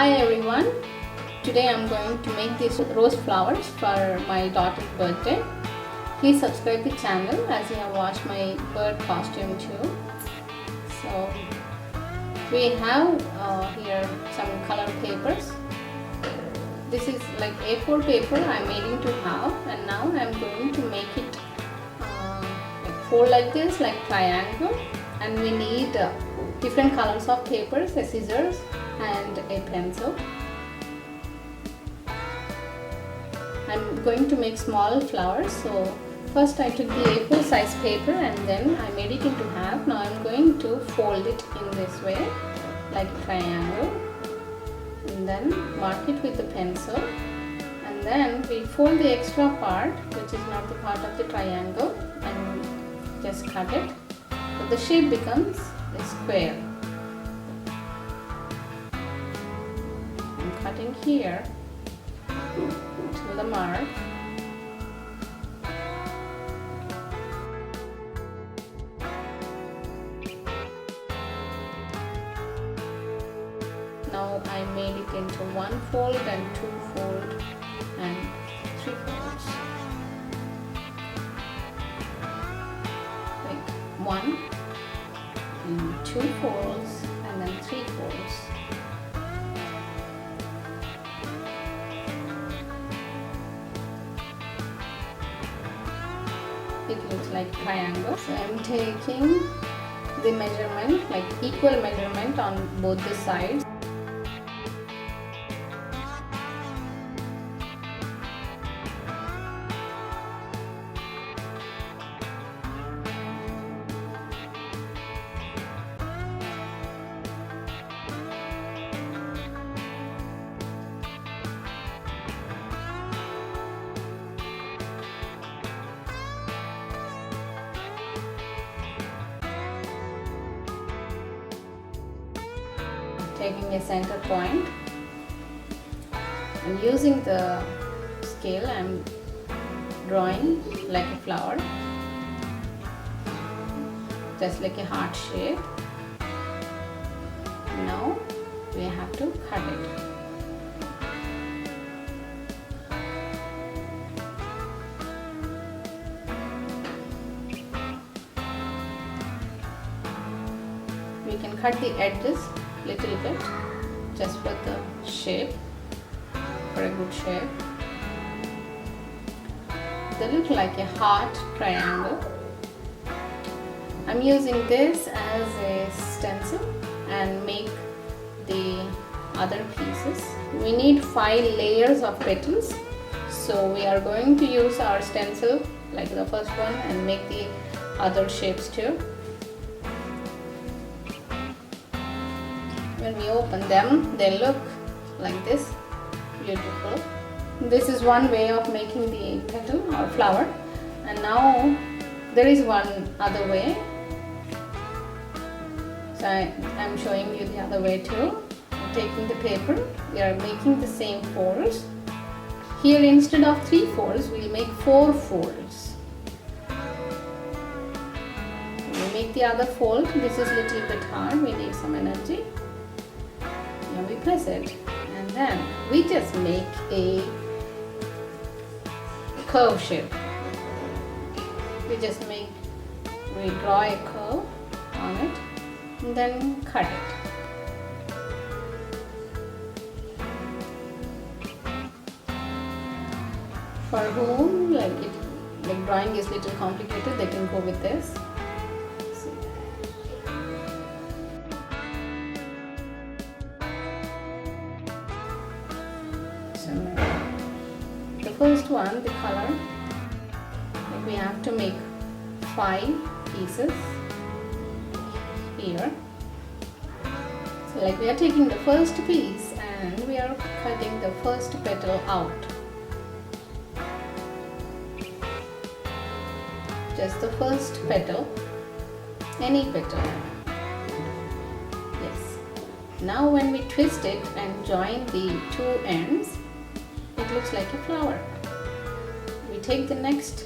Hi everyone, today I'm going to make these rose flowers for my daughter's birthday. Please subscribe the channel as you have watched my bird costume too. So we have here some color papers. This is like A4 paper I made into half, and now I'm going to make it fold like this, like triangle, and we need different colors of papers, a scissors and a pencil. I'm going to make small flowers, so first I took the A4 size paper and then I made it into half. Now I'm going to fold it in this way, like a triangle, and then mark it with the pencil, and then we fold the extra part which is not the part of the triangle and just cut it, so the shape becomes a square. I'm cutting here to the mark. Now I made it into one fold and two fold and three folds. Like one and two folds and then three folds. It looks like triangle. So I'm taking the measurement, like equal measurement on both the sides. Taking a center point and using the scale, I'm drawing like a flower, just like a heart shape. Now we have to cut it. We can cut the edges little bit just for the shape, for a good shape. They look like a heart triangle. I'm using this as a stencil and make the other pieces. We need 5 layers of petals, so we are going to use our stencil like the first one and make the other shapes too. When we open them, they look like this, beautiful. This is one way of making the petal or flower, and now there is one other way. So I'm showing you the other way too. I'm taking the paper, we are making the same folds. Here instead of 3 folds, we'll make 4 folds. We make the other fold. This is a little bit hard, we need some energy. We press it and then we just make a curve shape. We draw a curve on it and then cut it. For whom like drawing is little complicated, they can go with this. The first one, the color, like we have to make 5 pieces here. So like we are taking the first piece and we are cutting the first petal out. Just the first petal, any petal. Yes. Now when we twist it and join the 2 ends, it looks like a flower. We take the next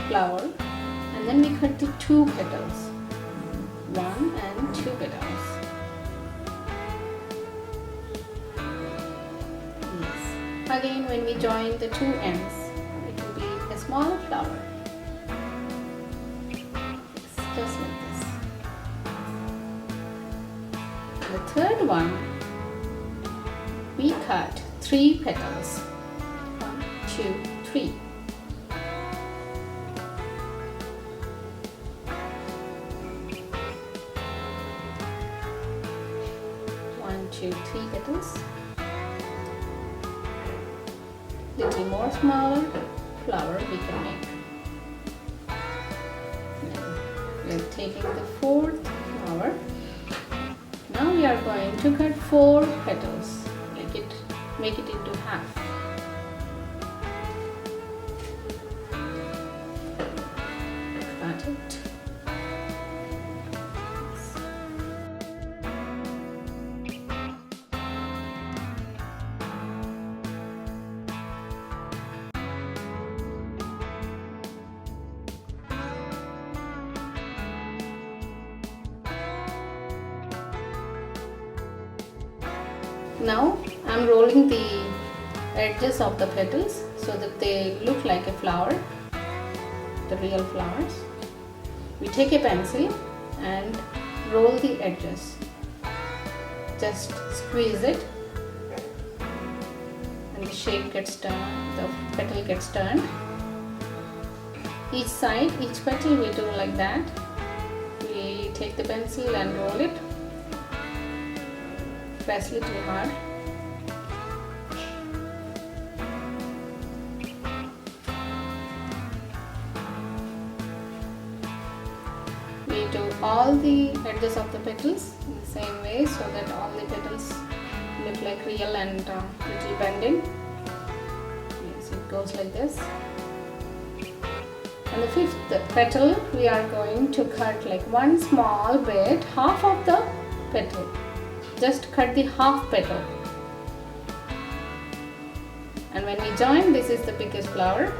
flower and then we cut the 2 petals, 1 and 2 petals. Again, when we join the two ends, it will be a smaller flower. It's just like this. The third one, we cut 3 petals. 1, 2, 3. Two, 3 petals. Little more smaller flower we can make. We are taking the 4th flower. Now we are going to cut 4 petals. Make it into half. Cut it. Now I am rolling the edges of the petals so that they look like a flower, the real flowers. We take a pencil and roll the edges. Just squeeze it and the shape gets turned, the petal gets turned. Each side, each petal we do like that. We take the pencil and roll it. Press little hard. We do all the edges of the petals in the same way so that all the petals look like real and little bending. Yes, it goes like this. And the 5th petal we are going to cut like one small bit, half of the petal. Just cut the half petal. And when we join, this is the biggest flower.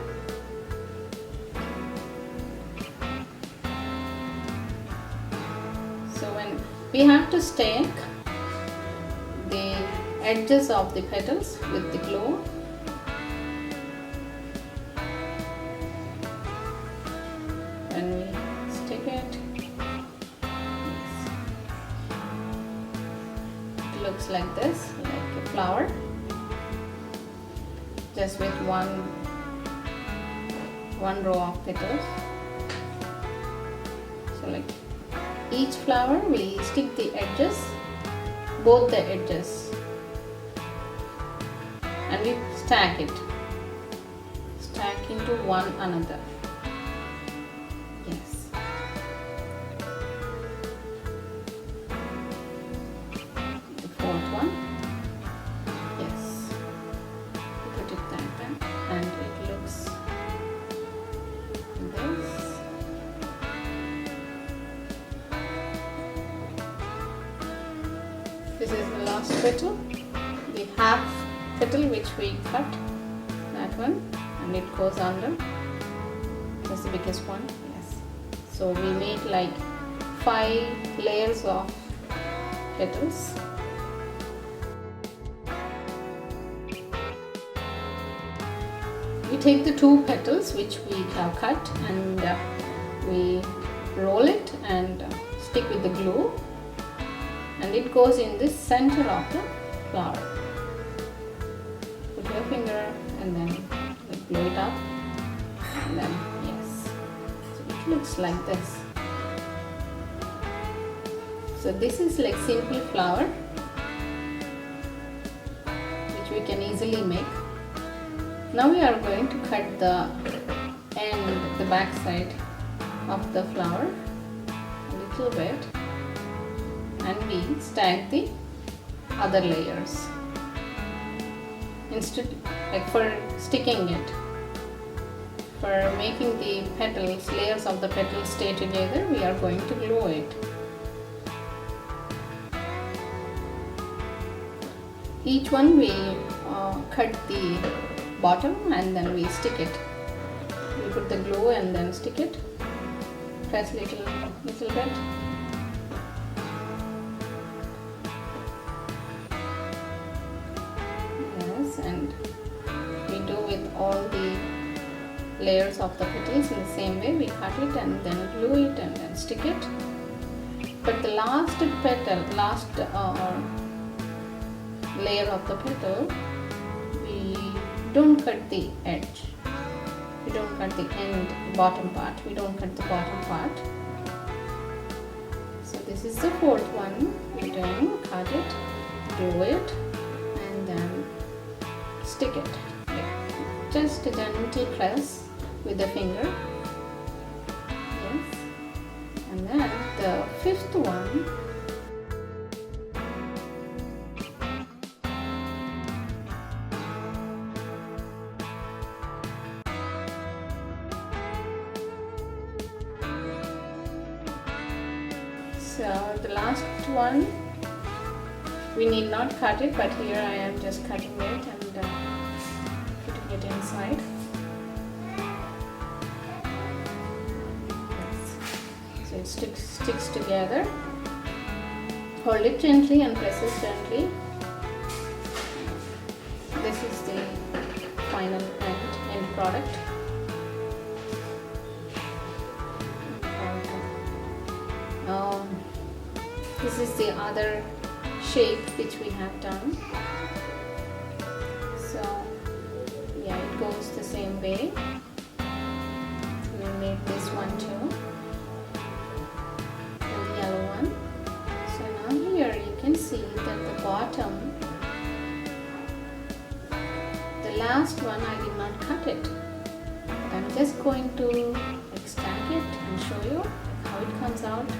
So when we have to stack the edges of the petals with the glue. When we stick it, looks like this, like a flower, just with one row of petals. So like each flower we stick the edges, both the edges, and we stack into one another. Yes. And it looks this. This is the last petal, the half petal which we cut, that one, and it goes under. That's the biggest one. Yes. So we made like 5 layers of petals. We take the 2 petals which we have cut and we roll it and stick with the glue, and it goes in the center of the flower. Put your finger and then blow it up, and then yes, so it looks like this. So this is like simple flower which we can easily make. Now we are going to cut the end, the back side of the flower a little bit, and we stack the other layers. Instead, like for sticking it, for making the petals, layers of the petals stay together, we are going to glue it. Each one we cut the bottom and then we stick it. We put the glue and then stick it. Press little bit. Yes, and all the layers of the petals in the same way. We cut it and then glue it and then stick it. But the last petal, layer of the petal, we don't cut the edge. We don't cut the end, bottom part. We don't cut the bottom part. So this is the fourth one. We're doing cut it, glue it, and then stick it. Just a gentle press with the finger. Yes. And then the fifth one. So the last one, we need not cut it, but here I am just cutting it and putting it inside. Yes. So it sticks together. Hold it gently and press it gently. This is the final end product. This is the other shape which we have done. So yeah, it goes the same way. We made this one too, and the yellow one. So now here you can see that the bottom, the last one, I did not cut it. I'm just going to stack it and show you how it comes out.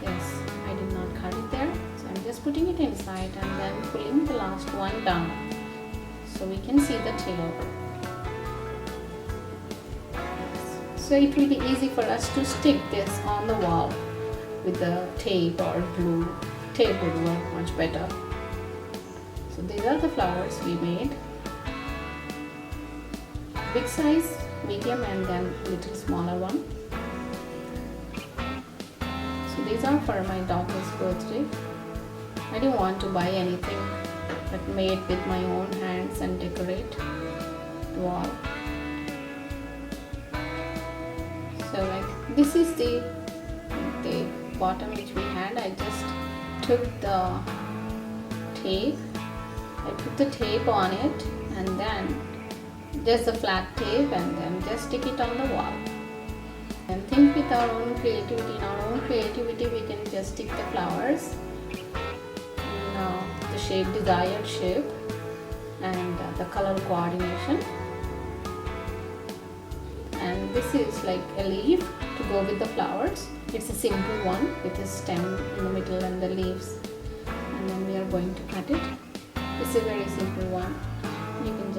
Yes, I did not cut it there, so I'm just putting it inside and then pulling the last one down so we can see the tail. Yes. So it will be easy for us to stick this on the wall with the tape or glue. Tape would work much better. So these are the flowers we made. Big size, medium, and then little smaller one. These are for my daughter's birthday. I didn't want to buy anything, but made with my own hands and decorate the wall. So like this is the bottom which we had. I just took the tape. I put the tape on it and then just a flat tape and then just stick it on the wall. And think with our own creativity. In our own creativity, we can just stick the flowers in the desired shape, and the color coordination. And this is like a leaf to go with the flowers. It's a simple one with a stem in the middle and the leaves. And then we are going to cut it. It's a very simple one. You can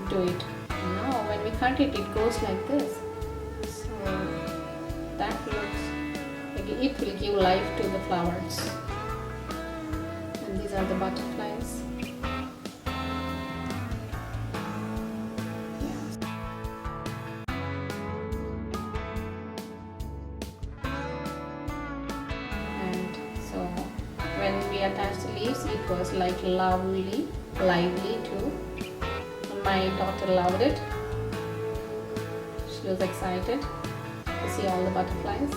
do it. And now when we cut it, it goes like this. That looks like it will give life to the flowers. And these are the butterflies. Yes. And so when we attached the leaves, it was like lively too. My daughter loved it. She was excited to see all the butterflies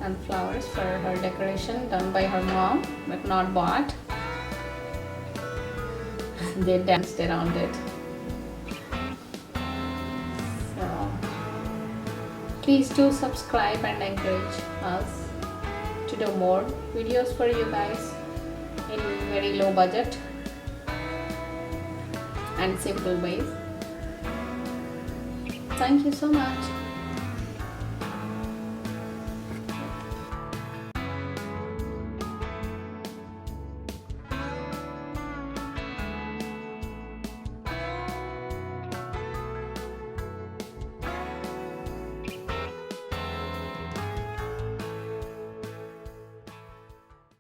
and flowers for her decoration done by her mom, but not bought. They danced around it. So please do subscribe and encourage us to do more videos for you guys in very low budget and simple ways. Thank you so much.